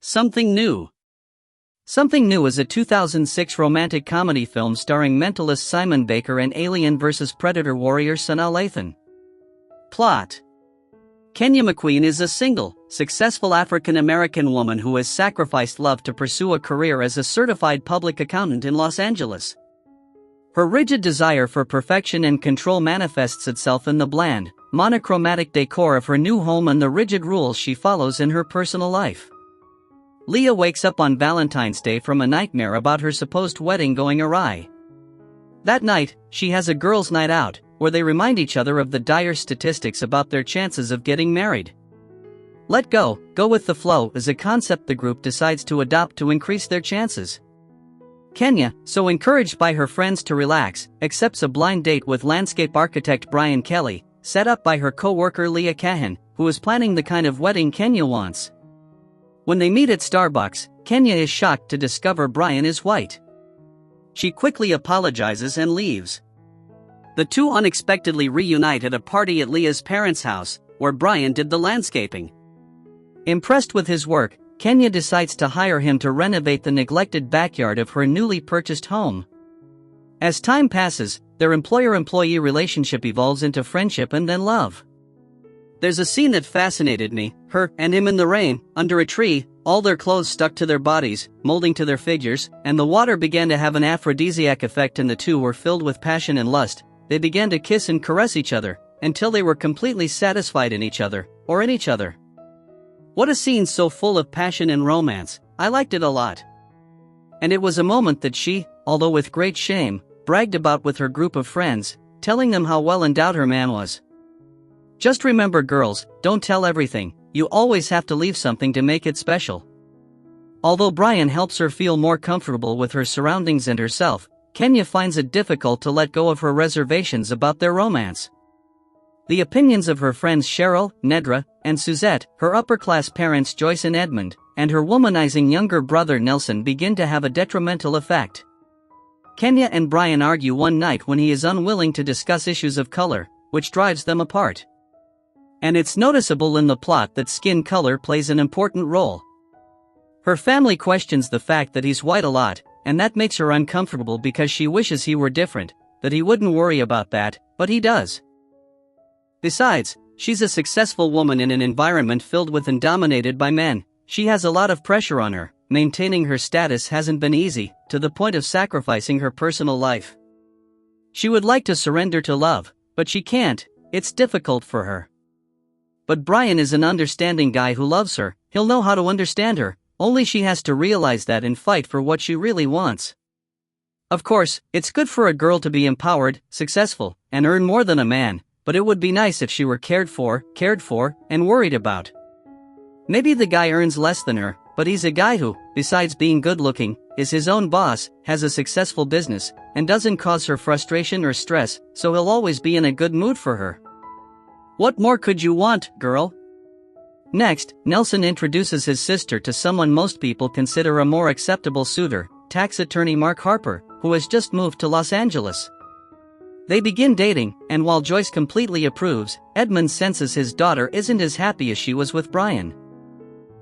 Something New. Something New is a 2006 romantic comedy film starring mentalist Simon Baker and Alien vs. Predator warrior Sanaa Lathan. Plot: Kenya McQueen is a single, successful African-American woman who has sacrificed love to pursue a career as a certified public accountant in Los Angeles. Her rigid desire for perfection and control manifests itself in the bland, monochromatic decor of her new home and the rigid rules she follows in her personal life. Leah wakes up on Valentine's Day from a nightmare about her supposed wedding going awry. That night, she has a girls' night out, where they remind each other of the dire statistics about their chances of getting married. Let go with the flow is a concept the group decides to adopt to increase their chances. Kenya, so encouraged by her friends to relax, accepts a blind date with landscape architect Brian Kelly, set up by her co-worker Leah Cahan, who is planning the kind of wedding Kenya wants. When they meet at Starbucks, Kenya is shocked to discover Brian is white. She quickly apologizes and leaves. The two unexpectedly reunite at a party at Leah's parents' house, where Brian did the landscaping. Impressed with his work, Kenya decides to hire him to renovate the neglected backyard of her newly purchased home. As time passes, their employer-employee relationship evolves into friendship and then love. There's a scene that fascinated me, her and him in the rain, under a tree, all their clothes stuck to their bodies, molding to their figures, and the water began to have an aphrodisiac effect and the two were filled with passion and lust. They began to kiss and caress each other, until they were completely satisfied in each other, or in each other. What a scene so full of passion and romance, I liked it a lot. And it was a moment that she, although with great shame, bragged about with her group of friends, telling them how well endowed her man was. Just remember girls, don't tell everything, you always have to leave something to make it special. Although Brian helps her feel more comfortable with her surroundings and herself, Kenya finds it difficult to let go of her reservations about their romance. The opinions of her friends Cheryl, Nedra, and Suzette, her upper-class parents Joyce and Edmund, and her womanizing younger brother Nelson begin to have a detrimental effect. Kenya and Brian argue one night when he is unwilling to discuss issues of color, which drives them apart. And it's noticeable in the plot that skin color plays an important role. Her family questions the fact that he's white a lot, and that makes her uncomfortable because she wishes he were different, that he wouldn't worry about that, but he does. Besides, she's a successful woman in an environment filled with and dominated by men. She has a lot of pressure on her. Maintaining her status hasn't been easy, to the point of sacrificing her personal life. She would like to surrender to love, but she can't, it's difficult for her. But Brian is an understanding guy who loves her, he'll know how to understand her, only she has to realize that and fight for what she really wants. Of course, it's good for a girl to be empowered, successful, and earn more than a man, but it would be nice if she were cared for, and worried about. Maybe the guy earns less than her, but he's a guy who, besides being good-looking, is his own boss, has a successful business, and doesn't cause her frustration or stress, so he'll always be in a good mood for her. What more could you want, girl? Next, Nelson introduces his sister to someone most people consider a more acceptable suitor, tax attorney Mark Harper, who has just moved to Los Angeles. They begin dating, and while Joyce completely approves, Edmund senses his daughter isn't as happy as she was with Brian.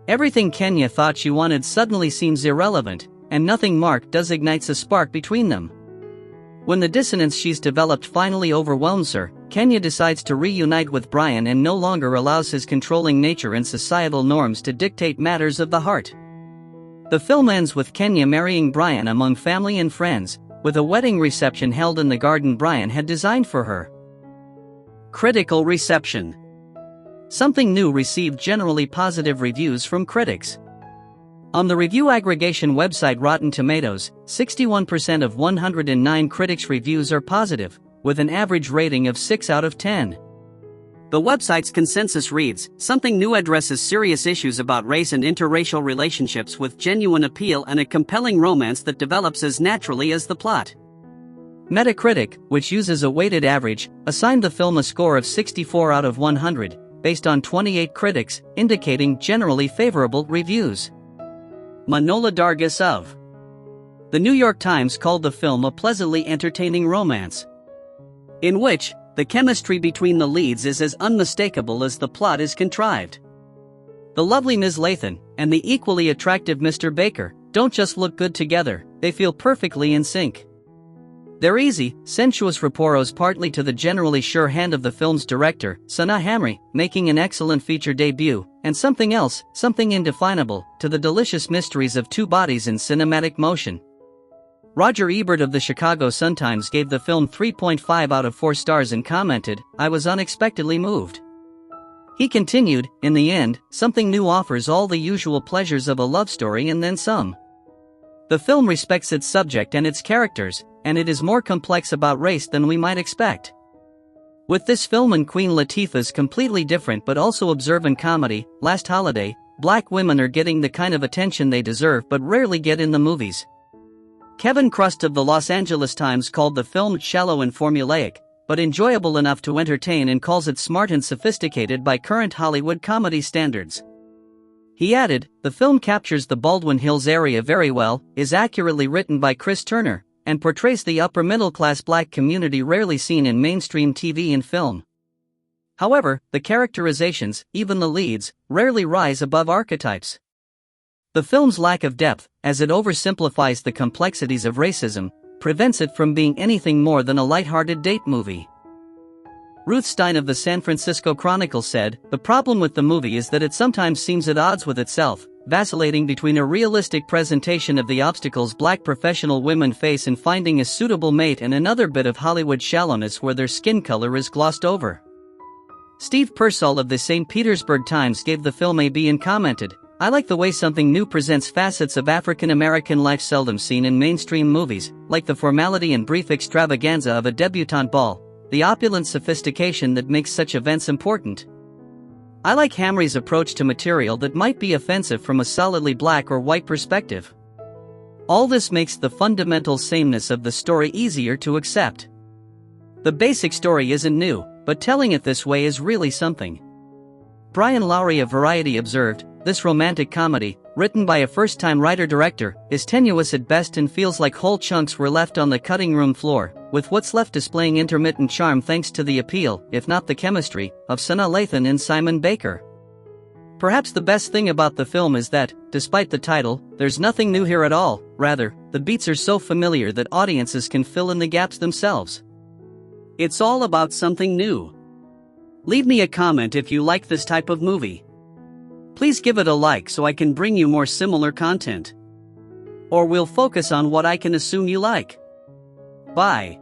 Everything Kenya thought she wanted suddenly seems irrelevant, and nothing Mark does ignites a spark between them. When the dissonance she's developed finally overwhelms her, Kenya decides to reunite with Brian and no longer allows his controlling nature and societal norms to dictate matters of the heart. The film ends with Kenya marrying Brian among family and friends, with a wedding reception held in the garden Brian had designed for her. Critical reception. Something New received generally positive reviews from critics. On the review aggregation website Rotten Tomatoes, 61% of 109 critics' reviews are positive, with an average rating of 6 out of 10. The website's consensus reads, "Something New addresses serious issues about race and interracial relationships with genuine appeal and a compelling romance that develops as naturally as the plot." Metacritic, which uses a weighted average, assigned the film a score of 64 out of 100, based on 28 critics, indicating generally favorable reviews. Manola Dargis of The New York Times called the film a pleasantly entertaining romance, in which the chemistry between the leads is as unmistakable as the plot is contrived. The lovely Ms. Lathan and the equally attractive Mr. Baker don't just look good together, they feel perfectly in sync. Their easy, sensuous rapport owes partly to the generally sure hand of the film's director, Sana Hamri, making an excellent feature debut, and something else, something indefinable, to the delicious mysteries of two bodies in cinematic motion. Roger Ebert of the Chicago Sun-Times gave the film 3.5 out of 4 stars and commented, "I was unexpectedly moved." He continued, "In the end, something new offers all the usual pleasures of a love story and then some. The film respects its subject and its characters, and it is more complex about race than we might expect." With this film and Queen Latifah's completely different but also observant comedy, Last Holiday, black women are getting the kind of attention they deserve but rarely get in the movies. Kevin Crust of the Los Angeles Times called the film shallow and formulaic, but enjoyable enough to entertain, and calls it smart and sophisticated by current Hollywood comedy standards. He added, "The film captures the Baldwin Hills area very well, is accurately written by Chris Turner, and portrays the upper-middle-class black community rarely seen in mainstream TV and film. However, the characterizations, even the leads, rarely rise above archetypes. The film's lack of depth, as it oversimplifies the complexities of racism, prevents it from being anything more than a light-hearted date movie." Ruth Stein of the San Francisco Chronicle said, "The problem with the movie is that it sometimes seems at odds with itself, vacillating between a realistic presentation of the obstacles black professional women face in finding a suitable mate and another bit of Hollywood shallowness where their skin color is glossed over." Steve Persall of the St. Petersburg Times gave the film a B and commented, "I like the way something new presents facets of African American life seldom seen in mainstream movies, like the formality and brief extravaganza of a debutante ball, the opulent sophistication that makes such events important. I like Hamri's approach to material that might be offensive from a solidly black or white perspective. All this makes the fundamental sameness of the story easier to accept. The basic story isn't new, but telling it this way is really something." Brian Lowry of Variety observed, "This romantic comedy, written by a first-time writer-director, is tenuous at best and feels like whole chunks were left on the cutting room floor, with what's left displaying intermittent charm thanks to the appeal, if not the chemistry, of Sana Lathan and Simon Baker. Perhaps the best thing about the film is that, despite the title, there's nothing new here at all, rather, the beats are so familiar that audiences can fill in the gaps themselves. It's all about something new." Leave me a comment if you like this type of movie. Please give it a like so I can bring you more similar content. Or we'll focus on what I can assume you like. Bye.